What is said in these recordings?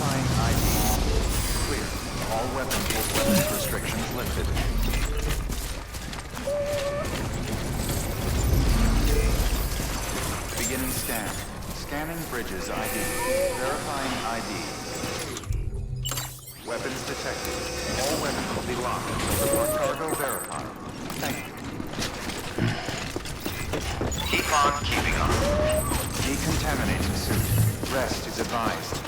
Verifying ID. Clear. All weapons restrictions lifted. Beginning scan. Scanning bridges ID. Verifying ID. Weapons detected. All weapons will be locked until the cargo verified. Thank you. Keep on keeping on. Decontaminating suit. Rest is advised.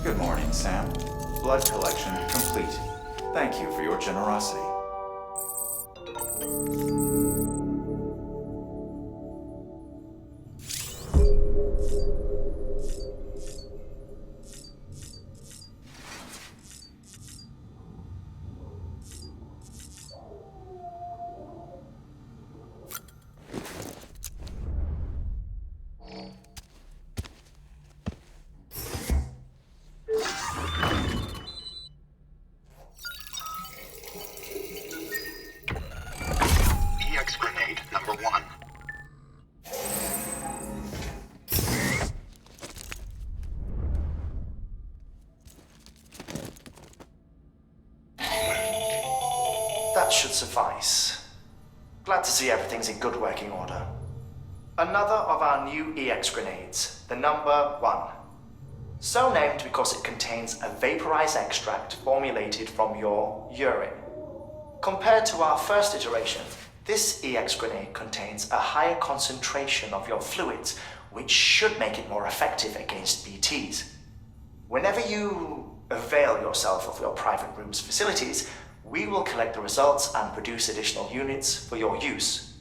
Good morning, Sam. Blood collection complete. Thank you for your generosity. Grenade number 1. That should suffice. Glad to see everything's in good working order. Another of our new EX grenades, the number 1. So named because it contains a vaporized extract formulated from your urine. Compared to our first iteration, this EX grenade contains a higher concentration of your fluids, which should make it more effective against BTs. Whenever you avail yourself of your private room's facilities, we will collect the results and produce additional units for your use.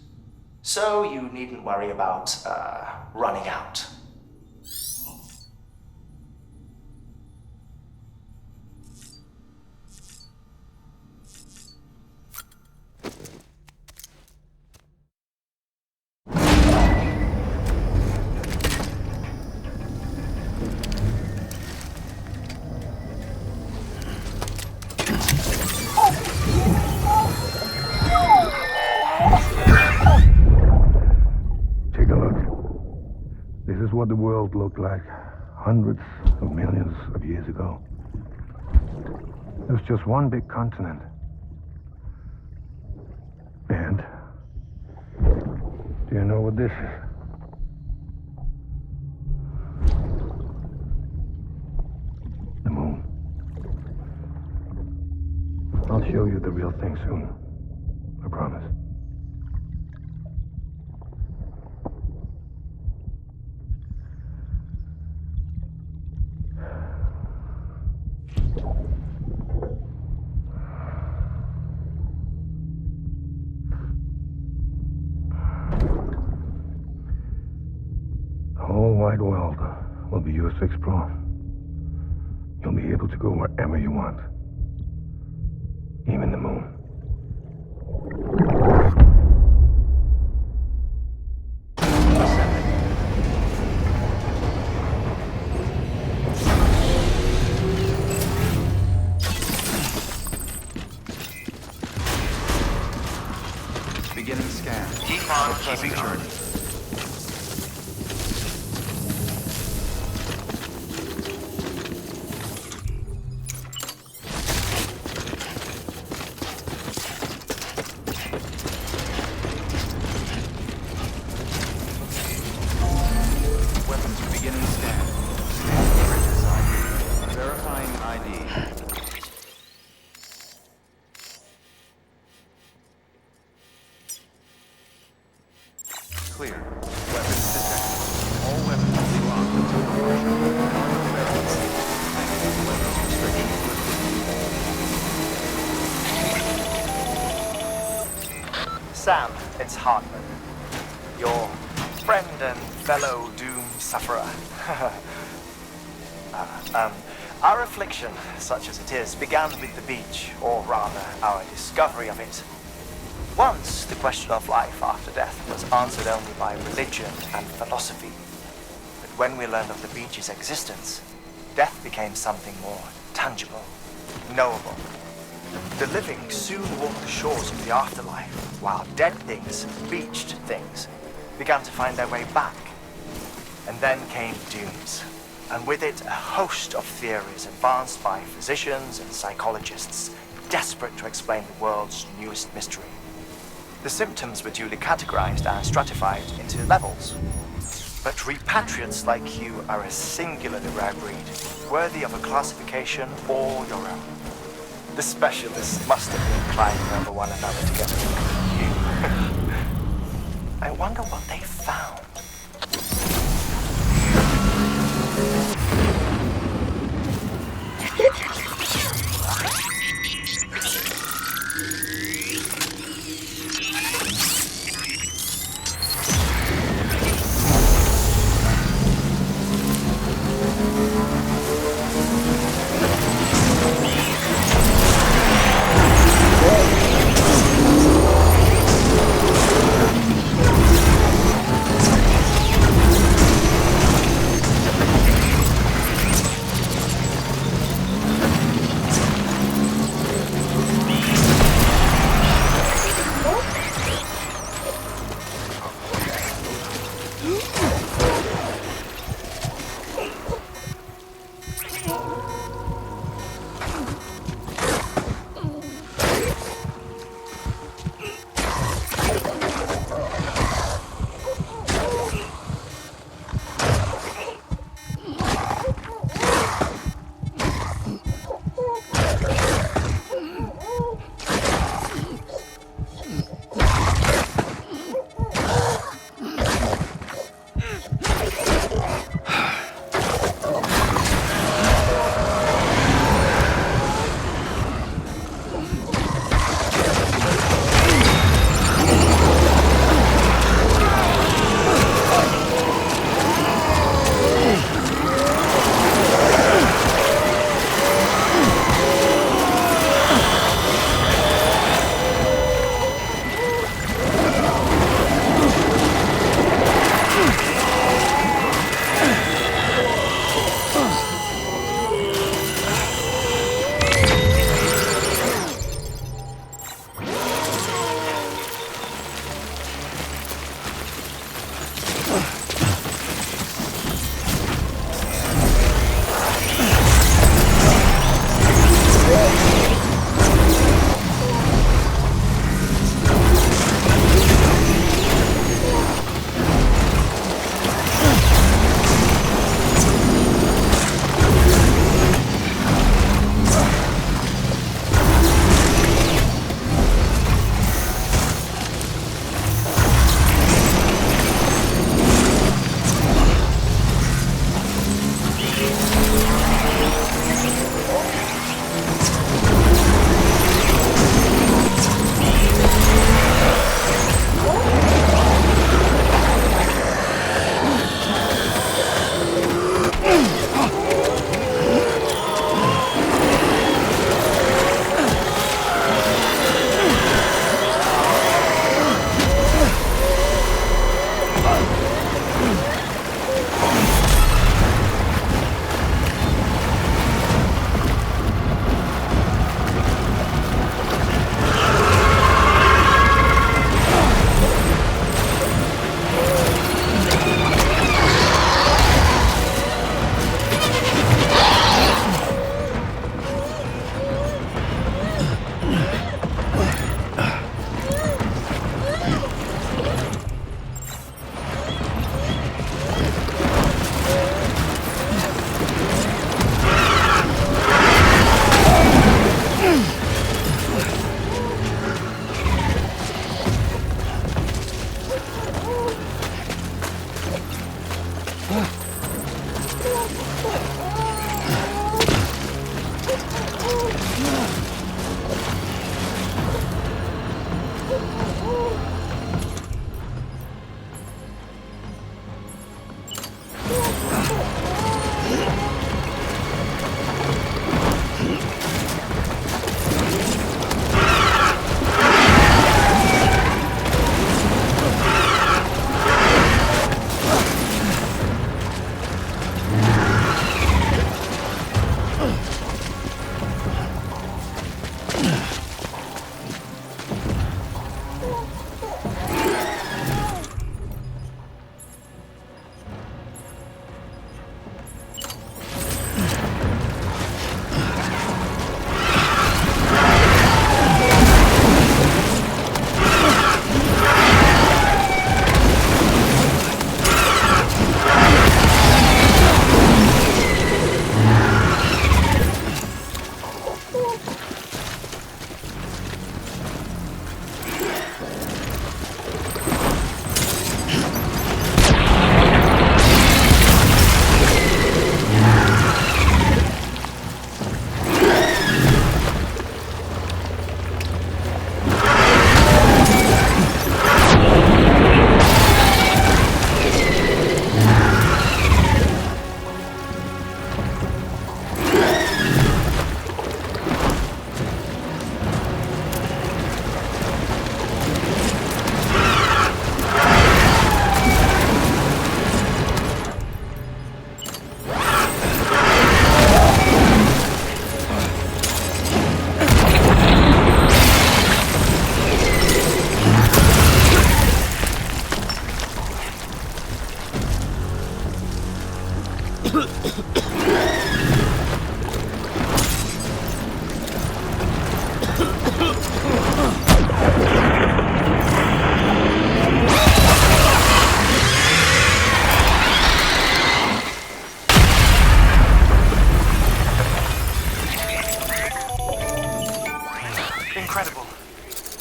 So you needn't worry about, running out. Take a look. This is what the world looked like hundreds of millions of years ago. It was just one big continent. And do you know what this is? The moon. I'll show you the real thing soon. I promise. The whole wide world will be yours to explore. You'll be able to go wherever you want. Even the moon. Beginning scan. Keep on keeping on. Journey. Weapons beginning scan. Scan bridges ID. Verifying ID. Sam, it's Hartman. Your friend and fellow doom sufferer. Our affliction, such as it is, began with the beach, or rather, our discovery of it. Once, the question of life after death was answered only by religion and philosophy. But when we learned of the beach's existence, death became something more tangible, knowable. The living soon walked the shores of the afterlife, while dead things, beached things, began to find their way back. And then came dooms, and with it a host of theories advanced by physicians and psychologists, desperate to explain the world's newest mystery. The symptoms were duly categorized and stratified into levels. But repatriates like you are a singularly rare breed, worthy of a classification all your own. The specialists must have been climbing over one another to get you. I wonder what they found.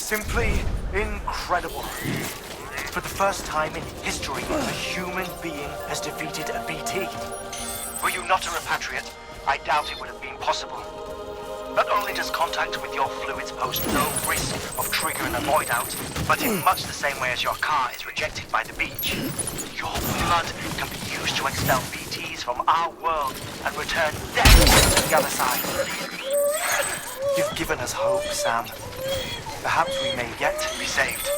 simply incredible. For the first time in history, a human being has defeated a BT. Were you not a repatriate, I doubt it would have been possible. Not only does contact with your fluids pose no risk of triggering a void out, but in much the same way as your car is rejected by the beach, your blood can be used to expel BTs from our world and return death to the other side. You've given us hope, Sam. Perhaps we may yet be saved.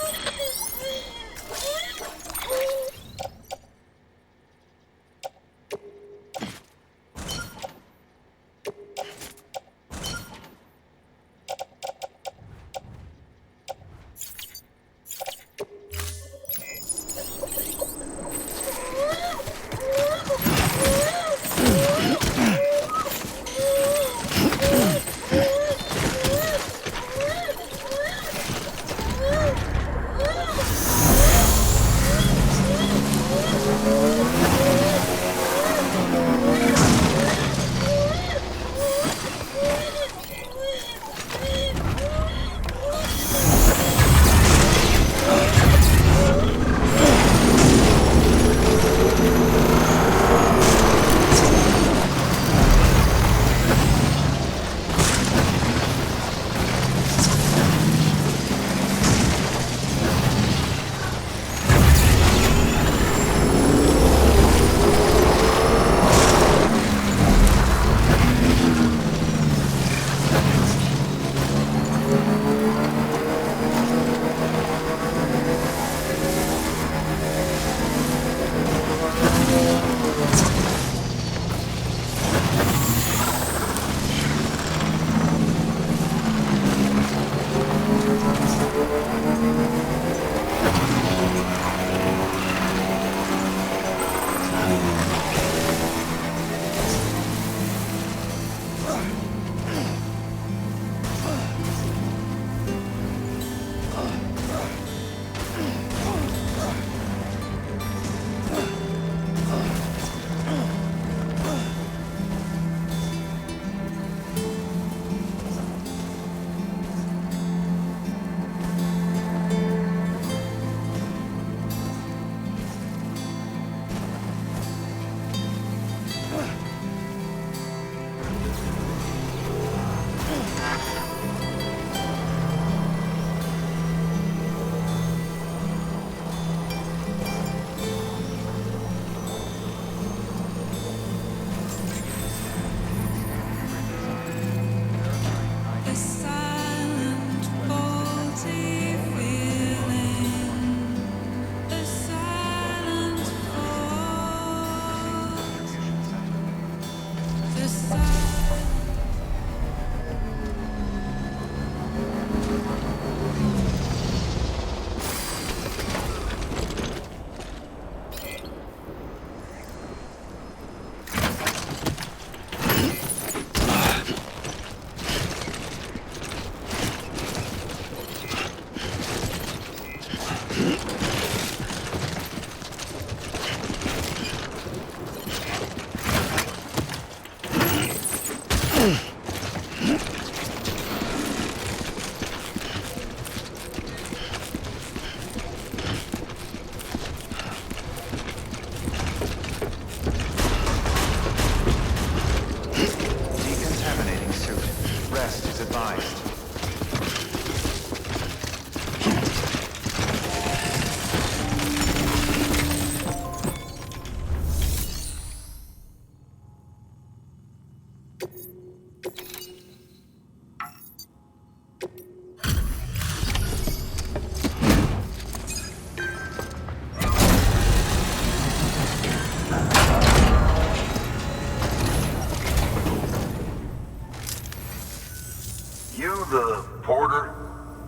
The porter,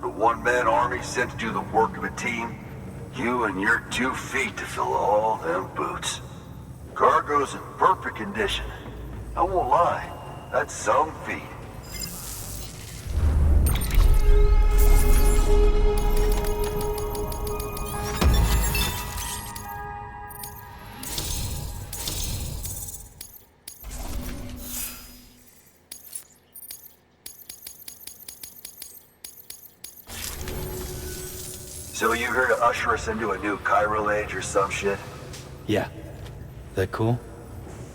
the one-man army sent to do the work of a team, you and your 2 feet to fill all them boots. Cargo's in perfect condition. I won't lie, that's some feat. So you here to usher us into a new chiral age or some shit? Yeah. That cool?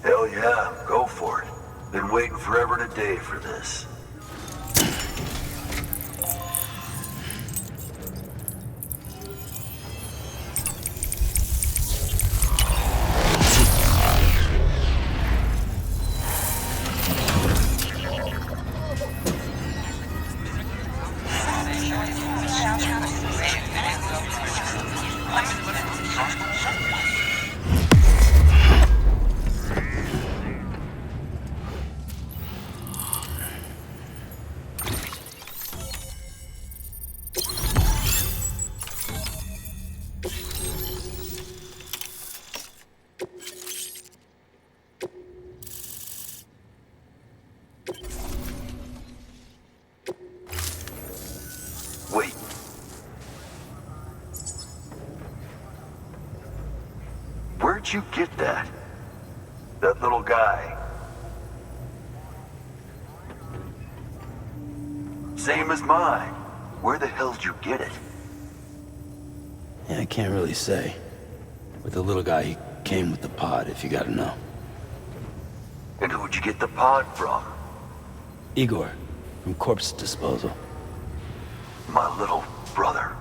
Hell yeah, go for it. Been waiting forever and a day for this. Wait. Where'd you get that? That little guy? Same as mine. Where the hell did you get it? Yeah, I can't really say. With the little guy, he came with the pod, if you gotta know. And who'd you get the pod from? Igor, from Corpse Disposal. My little brother.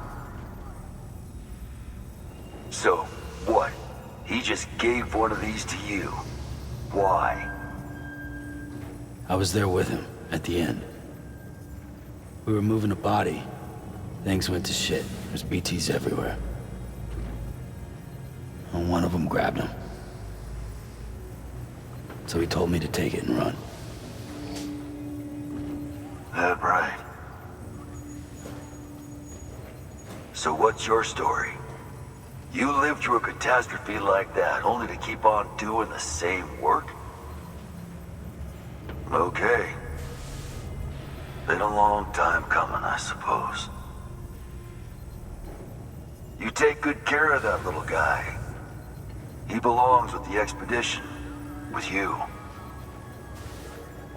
So, what? He just gave one of these to you. Why? I was there with him, at the end. We were moving a body. Things went to shit. There's BTs everywhere. And one of them grabbed him. So he told me to take it and run. That right. So what's your story? You lived through a catastrophe like that, only to keep on doing the same work? Okay. Been a long time coming, I suppose. You take good care of that little guy. He belongs with the expedition. With you.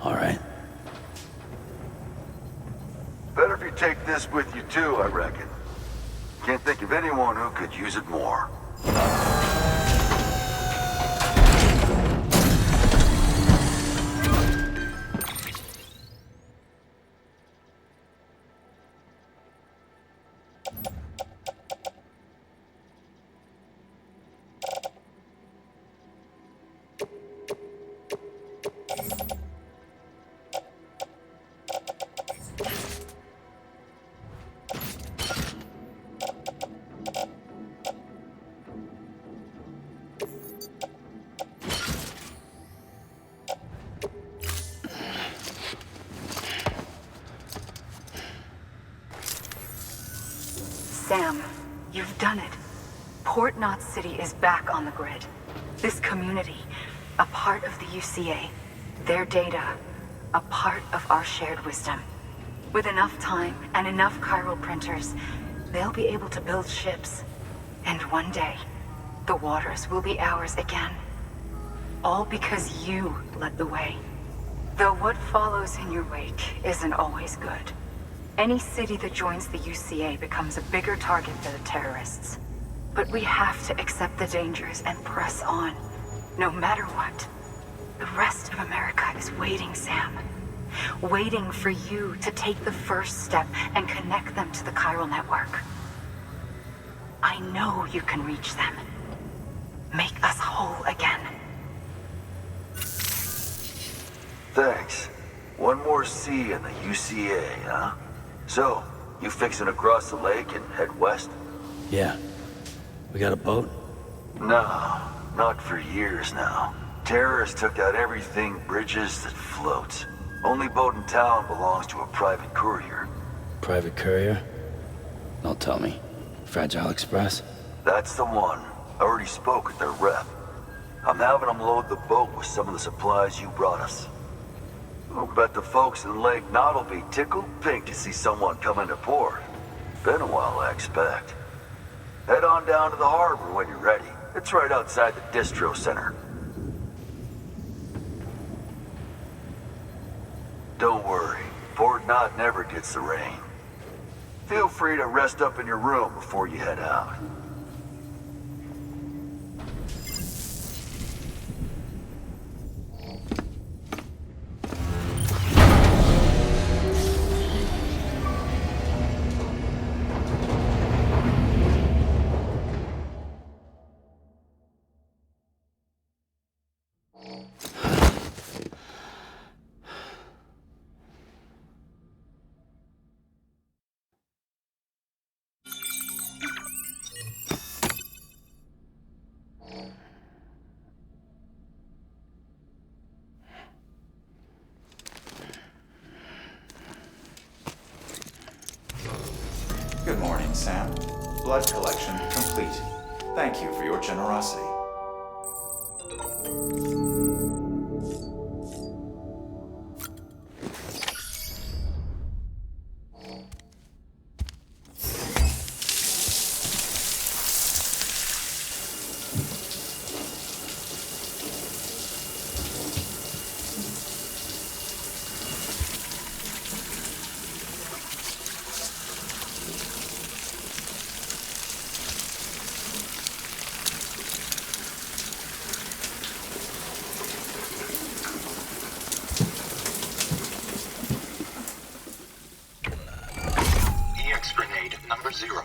All right. Better if you take this with you too, I reckon. Can't think of anyone who could use it more. Sam, you've done it. Port Knot City is back on the grid. This community, a part of the UCA. Their data, a part of our shared wisdom. With enough time and enough chiral printers, they'll be able to build ships. And one day, the waters will be ours again. All because you led the way. Though what follows in your wake isn't always good. Any city that joins the UCA becomes a bigger target for the terrorists. But we have to accept the dangers and press on, no matter what. The rest of America is waiting, Sam. Waiting for you to take the first step and connect them to the chiral network. I know you can reach them. Make us whole again. Thanks. One more C in the UCA, huh? So, you fixing to cross the lake and head west? Yeah. We got a boat? No, not for years now. Terrorists took out everything bridges that floats. Only boat in town belongs to a private courier. Private courier? Don't tell me. Fragile Express? That's the one. I already spoke with their rep. I'm having them load the boat with some of the supplies you brought us. I'll bet the folks in Lake Knot will be tickled pink to see someone come into port. Been a while, I expect. Head on down to the harbor when you're ready. It's right outside the distro center. Don't worry, Port Knot never gets the rain. Feel free to rest up in your room before you head out. Good morning, Sam. Blood collection complete. Thank you for your generosity. EX grenade number 0.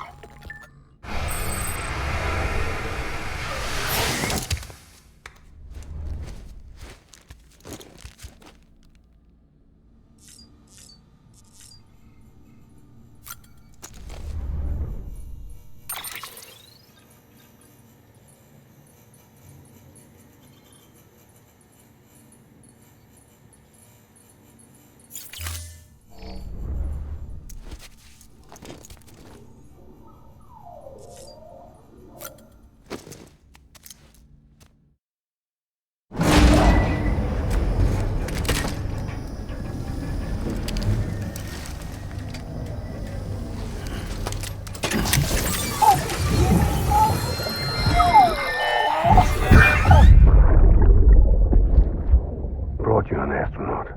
Brought you an astronaut.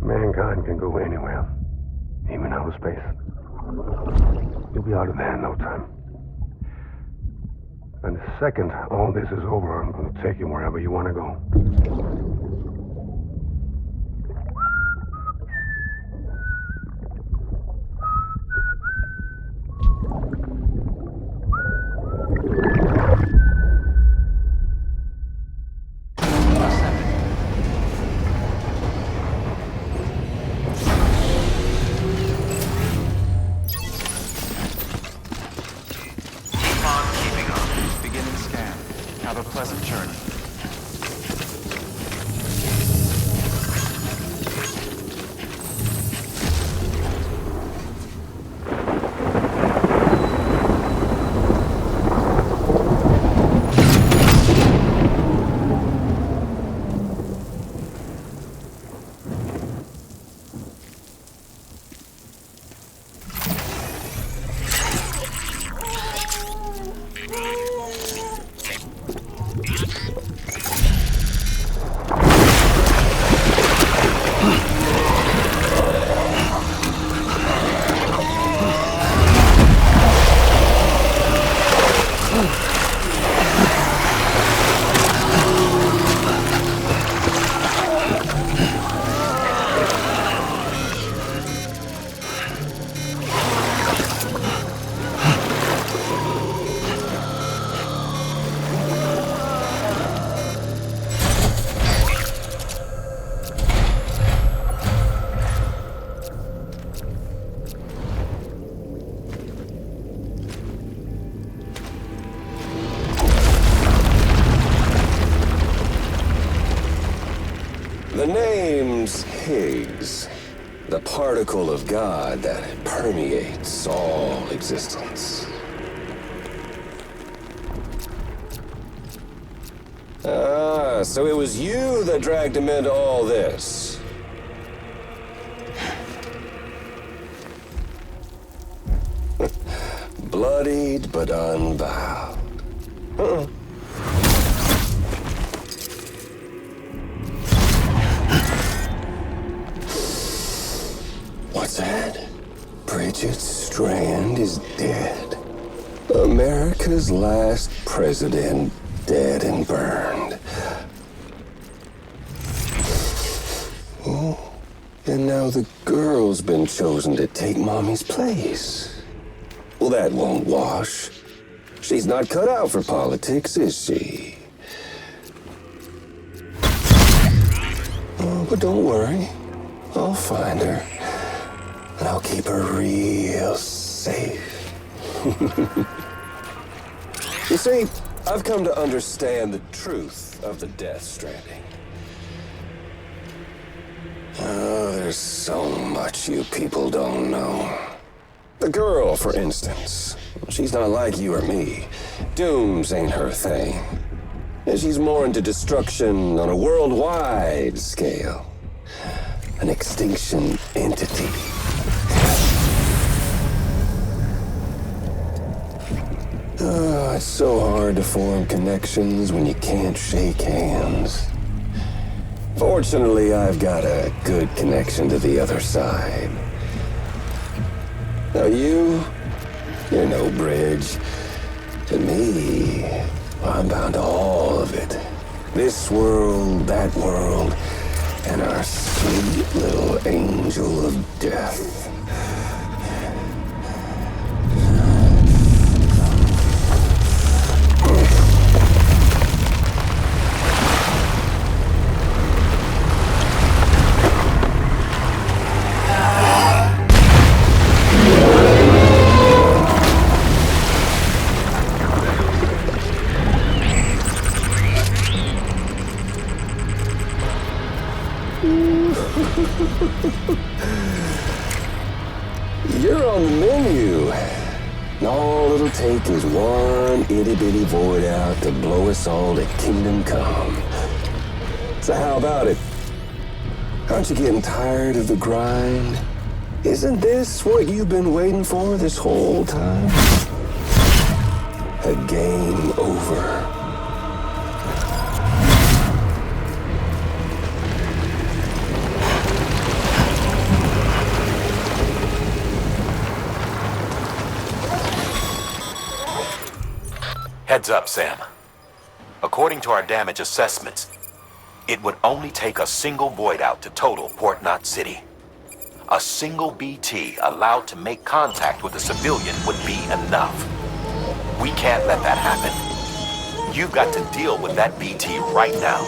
Mankind can go anywhere, even outer space. You'll be out of there in no time. And the second all this is over, I'm going to take you wherever you want to go. Beginning scan. Have a pleasant journey. The name's Higgs, the particle of God that permeates all existence. Ah, so it was you that dragged him into all this. Bloodied but unbowed. America's last president dead and burned. Oh, and now the girl's been chosen to take Mommy's place. Well, that won't wash. She's not cut out for politics, is she? Oh, but don't worry. I'll find her. And I'll keep her real safe. You see, I've come to understand the truth of the Death Stranding. Oh, there's so much you people don't know. The girl, for instance. She's not like you or me. Dooms ain't her thing. And she's more into destruction on a worldwide scale. An extinction entity. Oh, it's so hard to form connections when you can't shake hands. Fortunately, I've got a good connection to the other side. Now you're no bridge. To me, I'm bound to all of it. This world, that world, and our sweet little angel of death. You're on the menu. And all it'll take is one itty-bitty void out to blow us all to kingdom come. So how about it? Aren't you getting tired of the grind? Isn't this what you've been waiting for this whole time? A game over. Heads up, Sam. According to our damage assessments, it would only take a single void out to total Port Knot City. A single BT allowed to make contact with a civilian would be enough. We can't let that happen. You've got to deal with that BT right now.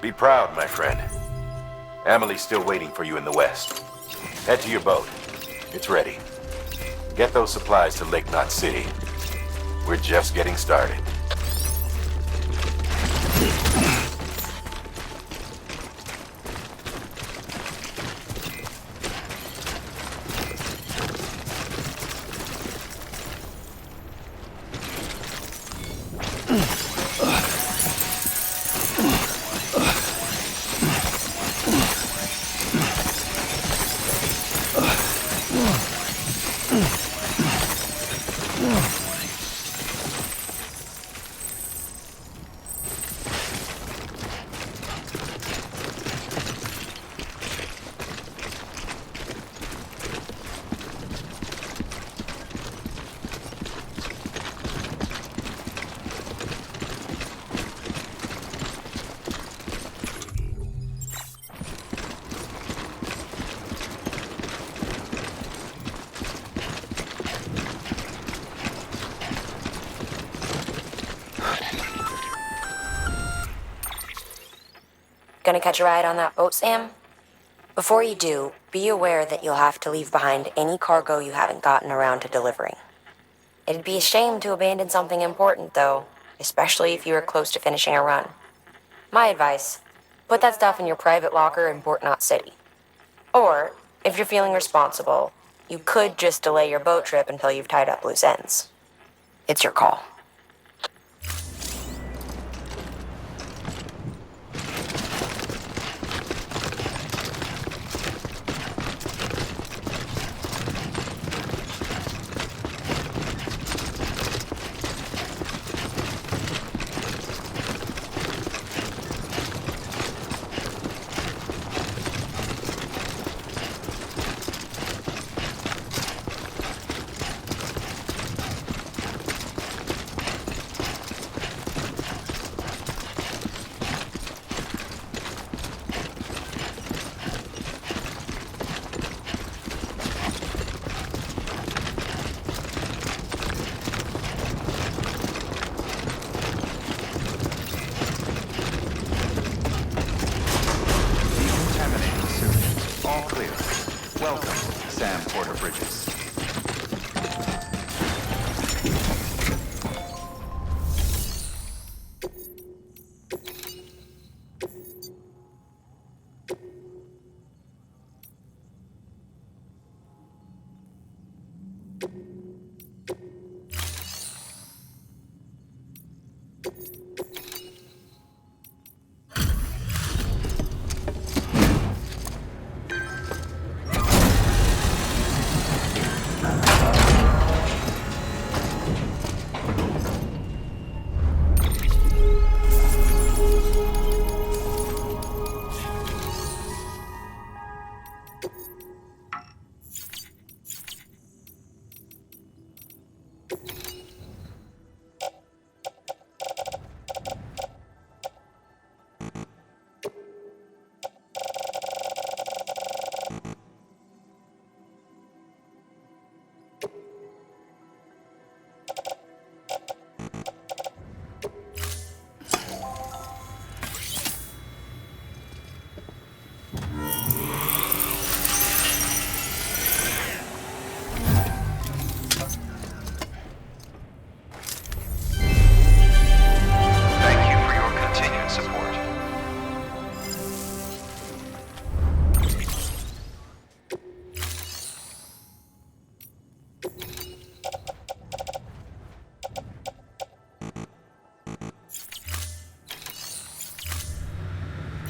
Be proud, my friend. Amelie's still waiting for you in the west. Head to your boat. It's ready. Get those supplies to Lake Knot City. We're just getting started. Gonna catch a ride on that boat, Sam? Before you do, be aware that you'll have to leave behind any cargo you haven't gotten around to delivering. It'd be a shame to abandon something important, though, especially if you were close to finishing a run. My advice, put that stuff in your private locker in Port Knot City. Or, if you're feeling responsible, you could just delay your boat trip until you've tied up loose ends. It's your call.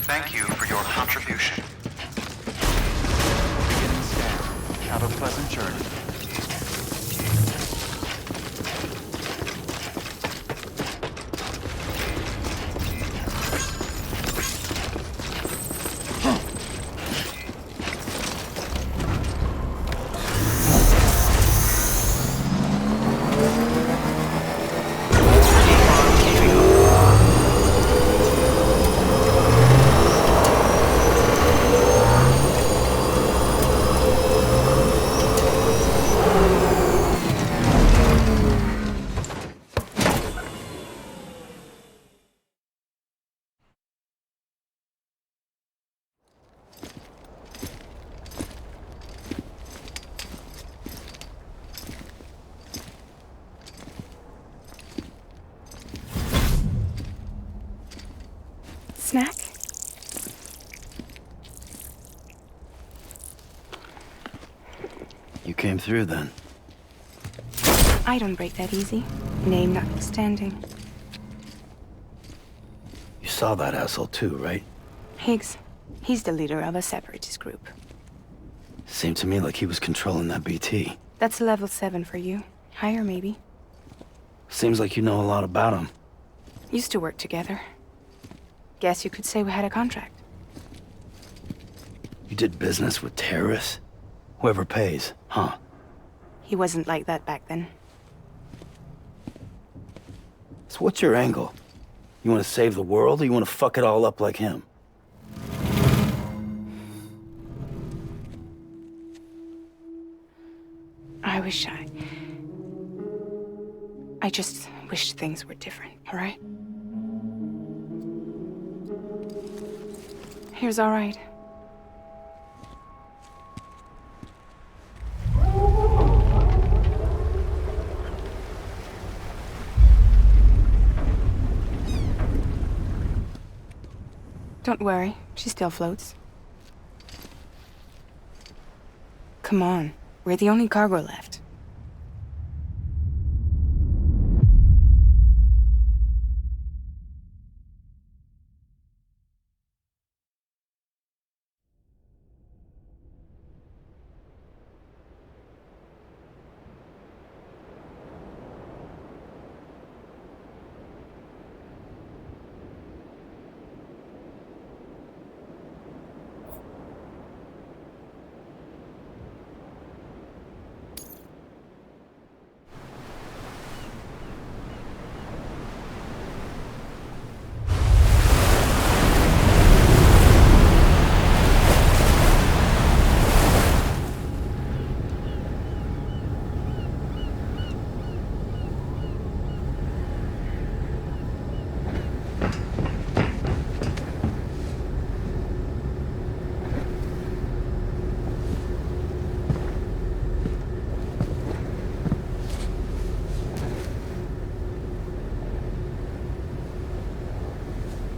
Thank you for your contribution. Beginning scan. Have a pleasant journey. Snack? You came through then. I don't break that easy. Name notwithstanding. You saw that asshole too, right? Higgs. He's the leader of a separatist group. Seemed to me like he was controlling that BT. That's level 7 for you. Higher, maybe. Seems like you know a lot about him. Used to work together. Guess you could say we had a contract. You did business with terrorists? Whoever pays, huh? He wasn't like that back then. So what's your angle? You want to save the world, or you want to fuck it all up like him? I just wish things were different, all right? Here's all right. Don't worry, she still floats. Come on, we're the only cargo left.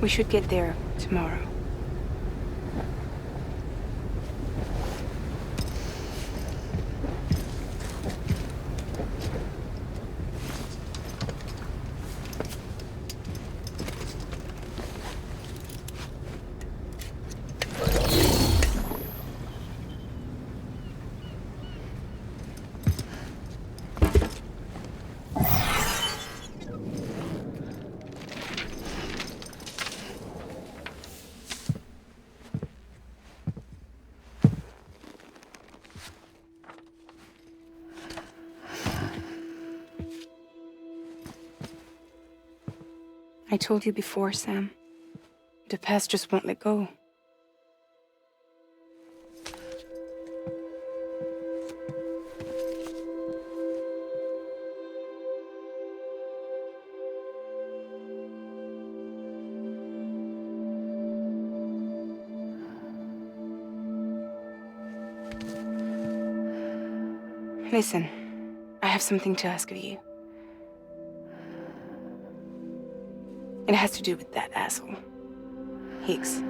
We should get there tomorrow. I told you before, Sam. The past just won't let go. Listen, I have something to ask of you. It has to do with that asshole, Higgs.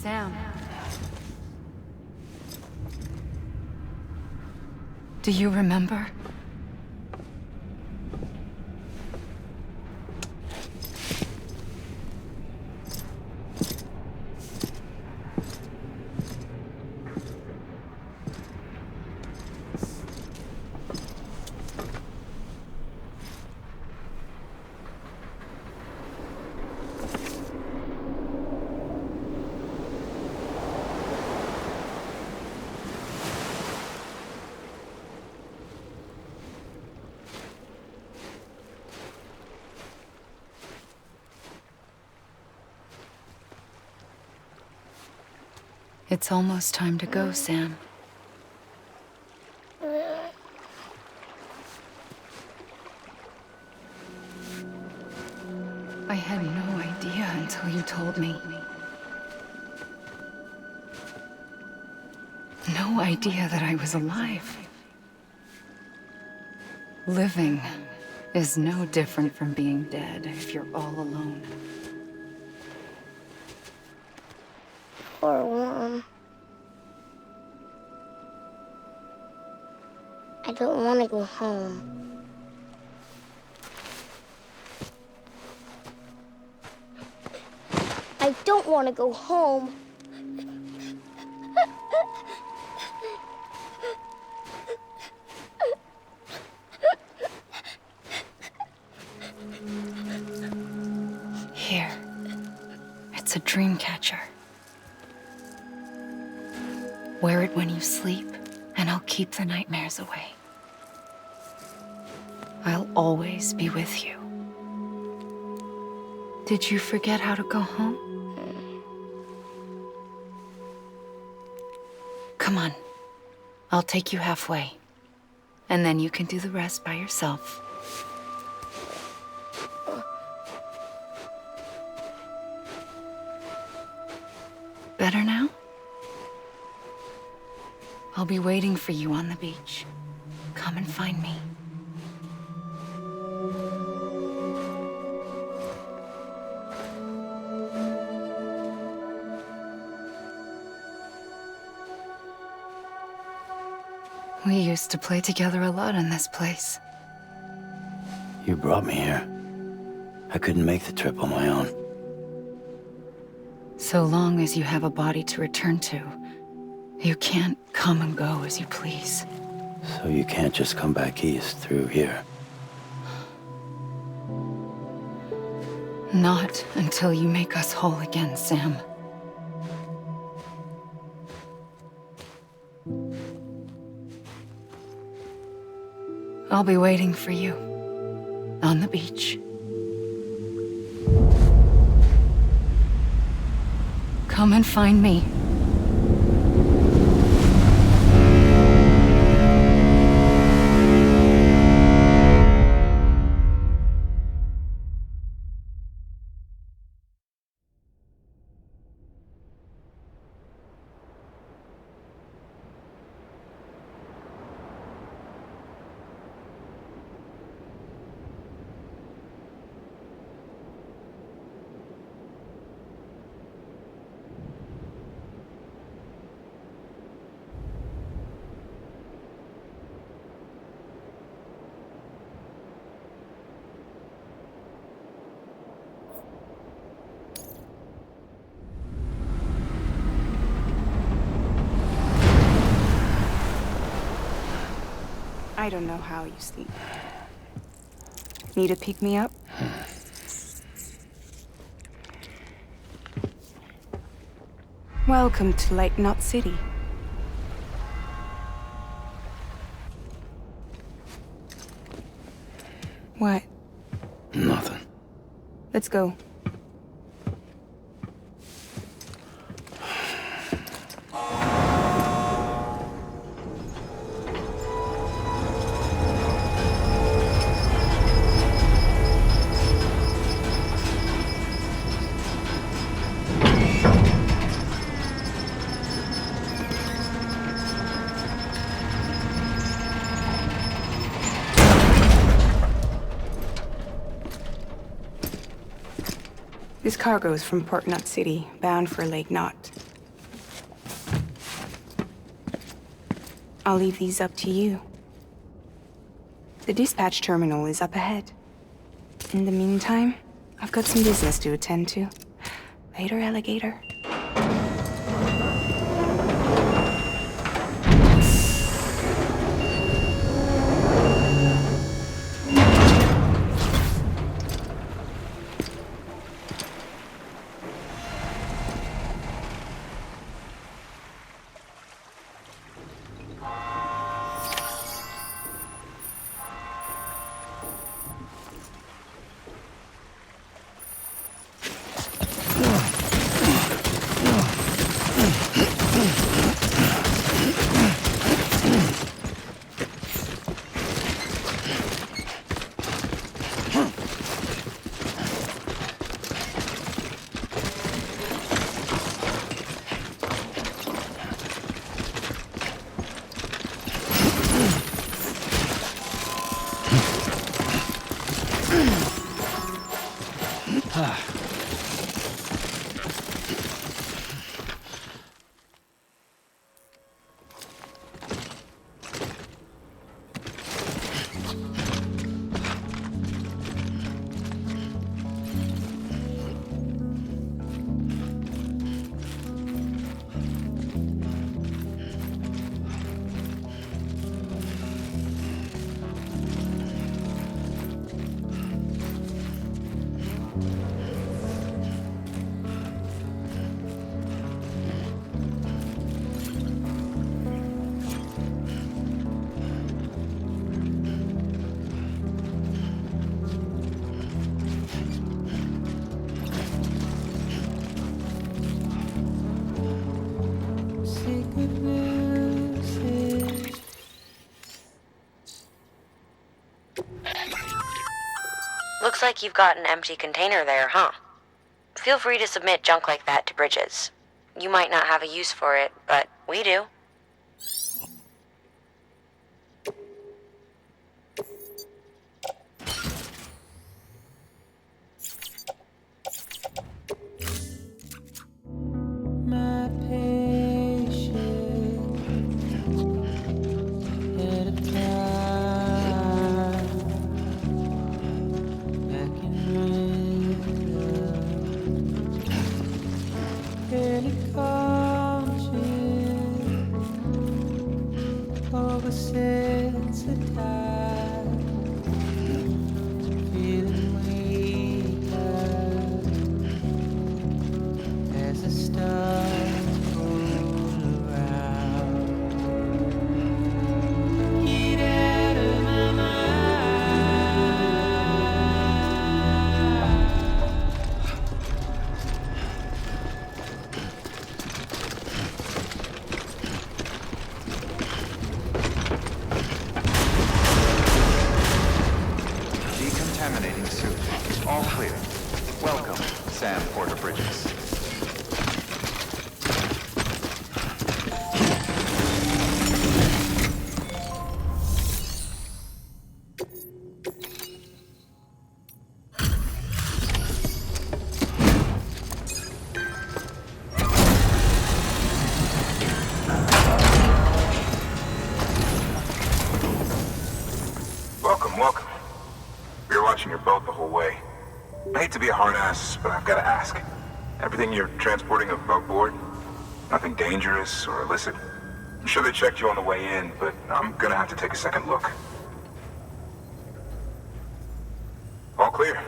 Sam. Do you remember? It's almost time to go, Sam. I had no idea until you told me. No idea that I was alive. Living is no different from being dead if you're all alone. Or warm. I don't want to go home. I don't want to go home. Here. It's a dream catcher. Wear it when you sleep, and I'll keep the nightmares away. I'll always be with you. Did you forget how to go home? Come on. I'll take you halfway. And then you can do the rest by yourself. Better now? I'll be waiting for you on the beach. Come and find me. We used to play together a lot in this place. You brought me here. I couldn't make the trip on my own. So long as you have a body to return to, you can't come and go as you please. So you can't just come back east through here? Not until you make us whole again, Sam. I'll be waiting for you on the beach. Come and find me. I don't know how you sleep. Need to pick me up? Welcome to Lake Knot City. What? Nothing. Let's go. This cargo is from Port Knot City, bound for Lake Knot. I'll leave these up to you. The dispatch terminal is up ahead. In the meantime, I've got some business to attend to. Later, alligator. Looks like you've got an empty container there, huh? Feel free to submit junk like that to Bridges. You might not have a use for it, but we do. Decontaminating suit. All clear. Welcome, Sam Porter Bridges. Welcome. We were watching your boat the whole way. I hate to be a hard ass, but I've got to ask. Everything you're transporting above board? Nothing dangerous or illicit? I'm sure they checked you on the way in, but I'm gonna have to take a second look. All clear.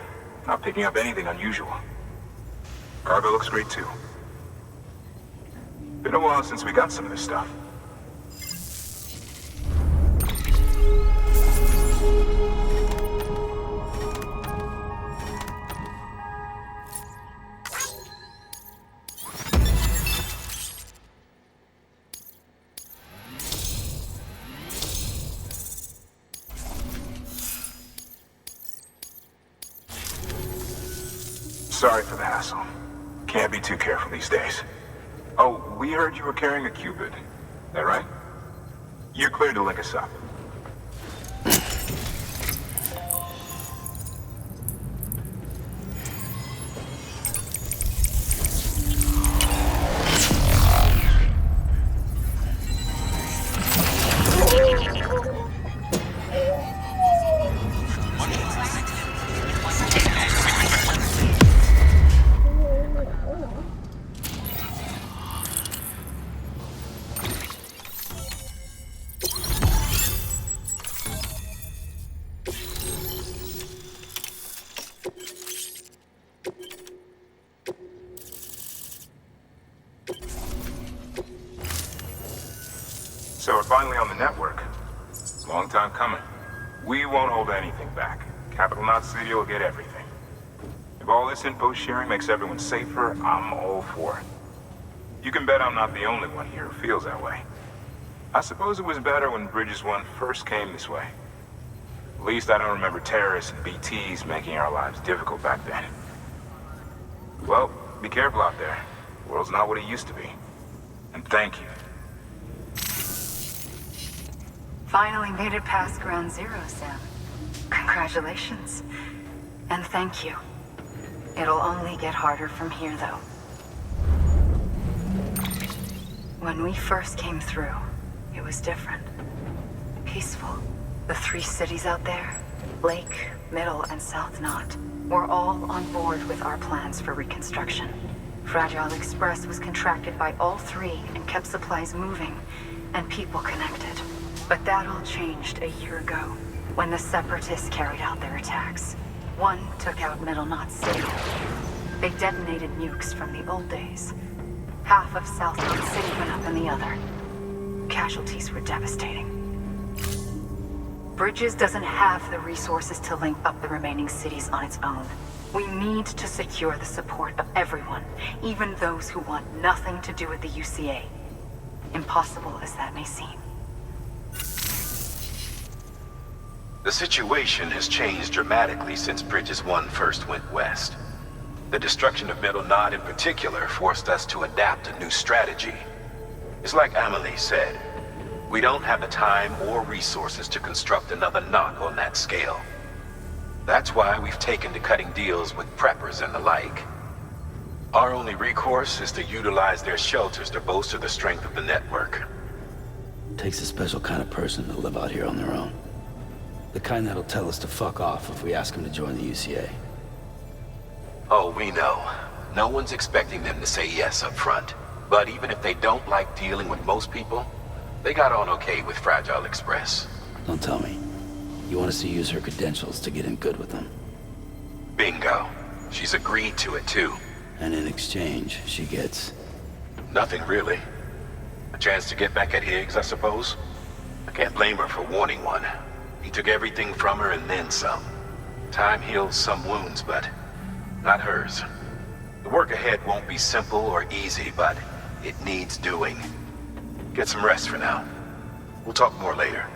Not picking up anything unusual. Cargo looks great too. Been a while since we got some of this stuff. Sorry for the hassle. Can't be too careful these days. Oh, we heard you were carrying a Cupid. That right? You're clear to link us up. So we're finally on the network. Long time coming. We won't hold anything back. Capital Knot City will get everything. If all this info sharing makes everyone safer, I'm all for it. You can bet I'm not the only one here who feels that way. I suppose it was better when Bridges 1 first came this way. At least I don't remember terrorists and BTs making our lives difficult back then. Well, be careful out there. The world's not what it used to be. And thank you. Finally made it past Ground Zero, Sam. Congratulations. And thank you. It'll only get harder from here, though. When we first came through, it was different. Peaceful. The 3 cities out there, Lake, Middle, and South Knot, were all on board with our plans for reconstruction. Fragile Express was contracted by all 3 and kept supplies moving and people connected. But that all changed a year ago, when the Separatists carried out their attacks. One took out Middle Knot City. They detonated nukes from the old days. Half of South Knot City went up in the other. Casualties were devastating. Bridges doesn't have the resources to link up the remaining cities on its own. We need to secure the support of everyone, even those who want nothing to do with the UCA. Impossible as that may seem. The situation has changed dramatically since Bridges 1 first went west. The destruction of Middle Knot in particular forced us to adapt a new strategy. It's like Amelie said, we don't have the time or resources to construct another knot on that scale. That's why we've taken to cutting deals with preppers and the like. Our only recourse is to utilize their shelters to bolster the strength of the network. Takes a special kind of person to live out here on their own. The kind that'll tell us to fuck off if we ask them to join the UCA. Oh, we know. No one's expecting them to say yes up front. But even if they don't like dealing with most people, they got on okay with Fragile Express. Don't tell me. You want us to use her credentials to get in good with them? Bingo. She's agreed to it too. And in exchange, she gets... Nothing really. A chance to get back at Higgs, I suppose? I can't blame her for wanting one. He took everything from her and then some. Time heals some wounds, but not hers. The work ahead won't be simple or easy, but it needs doing. Get some rest for now. We'll talk more later.